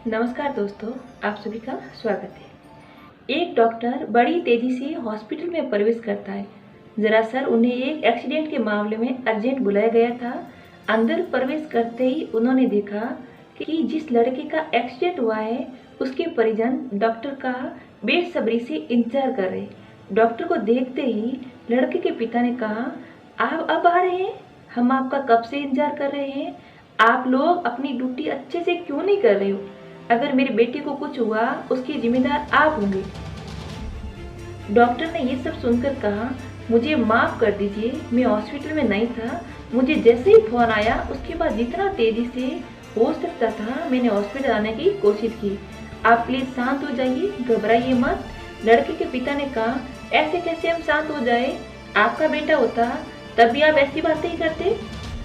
नमस्कार दोस्तों, आप सभी का स्वागत है। एक डॉक्टर बड़ी तेजी से हॉस्पिटल में प्रवेश करता है। दरअसल उन्हें एक एक्सीडेंट के मामले में अर्जेंट बुलाया गया था। अंदर प्रवेश करते ही उन्होंने देखा कि जिस लड़के का एक्सीडेंट हुआ है उसके परिजन डॉक्टर का बेसब्री से इंतजार कर रहे। डॉक्टर को देखते ही लड़के के पिता ने कहा, आप अब आ रहे हैं? हम आपका कब से इंतजार कर रहे हैं। आप लोग अपनी ड्यूटी अच्छे से क्यों नहीं कर रहे हो? अगर मेरे बेटे को कुछ हुआ उसके जिम्मेदार आप होंगे। डॉक्टर ने ये सब सुनकर कहा, मुझे माफ कर दीजिए, मैं हॉस्पिटल में नहीं था। मुझे जैसे ही फोन आया उसके बाद जितना तेजी से हो सकता था मैंने हॉस्पिटल आने की कोशिश की। आप प्लीज शांत हो जाइए, घबराइए मत। लड़के के पिता ने कहा, ऐसे कैसे हम शांत हो जाए? आपका बेटा होता तब भी आप ऐसी बातें ही करते।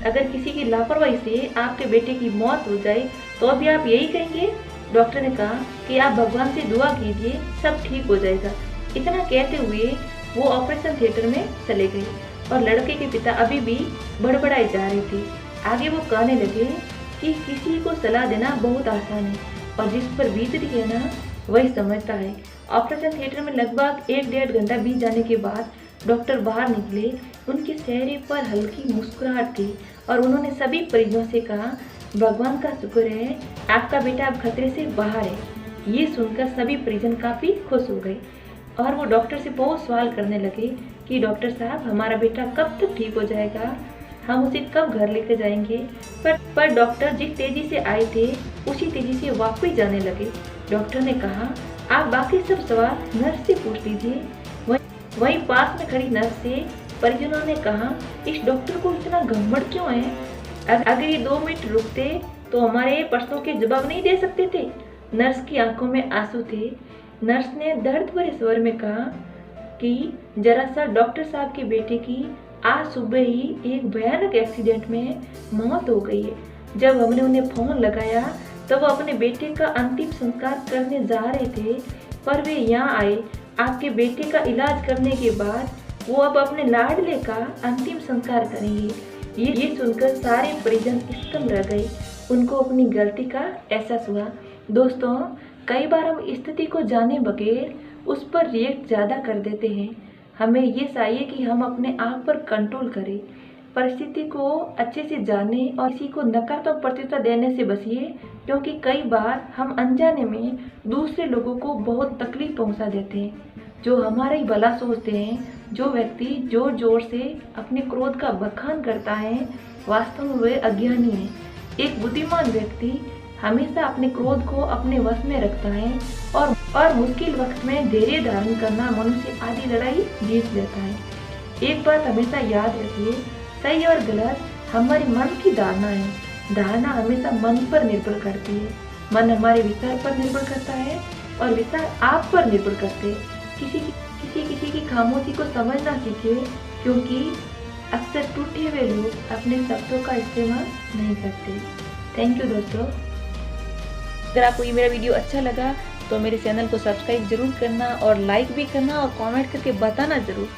अगर किसी की लापरवाही से आपके बेटे की मौत हो जाए तो अभी आप यही कहेंगे? डॉक्टर ने कहा कि आप भगवान से दुआ कीजिए, सब ठीक हो जाएगा। इतना कहते हुए वो ऑपरेशन थिएटर में चले गए और लड़के के पिता अभी भी बड़बड़ाए जा रहे थे। आगे वो कहने लगे कि किसी को सलाह देना बहुत आसान है और जिस पर बीत रही है ना वही समझता है। ऑपरेशन थिएटर में लगभग 1-1.5 घंटा बीत जाने के बाद डॉक्टर बाहर निकले। उनके चेहरे पर हल्की मुस्कुराहट थी और उन्होंने सभी परिजनों से कहा, भगवान का शुक्र है आपका बेटा अब खतरे से बाहर है। ये सुनकर सभी परिजन काफी खुश हो गए और वो डॉक्टर से बहुत सवाल करने लगे कि डॉक्टर साहब, हमारा बेटा कब तक ठीक हो जाएगा, हम उसे कब घर लेकर जाएंगे। पर डॉक्टर जिस तेजी से आए थे उसी तेजी से वापस जाने लगे। डॉक्टर ने कहा, आप बाकी सब सवाल नर्स से पूछ लीजिए। वहीं पास में खड़ी नर्स से परिजनों ने कहा, इस डॉक्टर को इतना घमंड क्यों है? अगर ये 2 मिनट रुकते तो हमारे प्रश्नों के जवाब नहीं दे सकते थे। नर्स की आंखों में आंसू थे। नर्स ने दर्द भरे स्वर में कहा कि दरअसल डॉक्टर साहब के बेटे की आज सुबह ही एक भयानक एक्सीडेंट में मौत हो गई है। जब हमने उन्हें फोन लगाया तब वो अपने बेटे का अंतिम संस्कार करने जा रहे थे, पर वे यहाँ आए। आपके बेटे का इलाज करने के बाद वो अब अपने लाडले का अंतिम संस्कार करेंगे। ये सुनकर सारे परिजन स्तब्ध रह गए। उनको अपनी गलती का एहसास हुआ। दोस्तों, कई बार हम स्थिति को जाने बगैर उस पर रिएक्ट ज़्यादा कर देते हैं। हमें ये चाहिए कि हम अपने आप पर कंट्रोल करें, परिस्थिति को अच्छे से जाने और इसी को नकारात्मक प्रत्युत्तर देने से बचिए, क्योंकि कई बार हम अनजाने में दूसरे लोगों को बहुत तकलीफ पहुंचा देते हैं। जो हमारा ही भला सोचते हैं, जो व्यक्ति जोर जोर से अपने क्रोध का बखान करता है, वास्तव में वे अज्ञानी है। एक बुद्धिमान व्यक्ति हमेशा अपने क्रोध को अपने वश में रखता है और मुश्किल वक्त में धैर्य धारण करना मनुष्य आधी लड़ाई जीत लेता है। एक बात हमेशा याद रखिए, सही और गलत हमारे मन की धारणा है। धारणा हमेशा मन पर निर्भर करती है। मन हमारे विचार पर निर्भर करता है और विचार आप पर निर्भर करते हैं। किसी की खामोशी को समझना सीखिए, क्योंकि अक्सर टूटे हुए लोग अपने शब्दों का इस्तेमाल नहीं करते। थैंक यू दोस्तों। अगर आपको ये मेरा वीडियो अच्छा लगा तो मेरे चैनल को सब्सक्राइब जरूर करना और लाइक भी करना और कमेंट करके बताना जरूर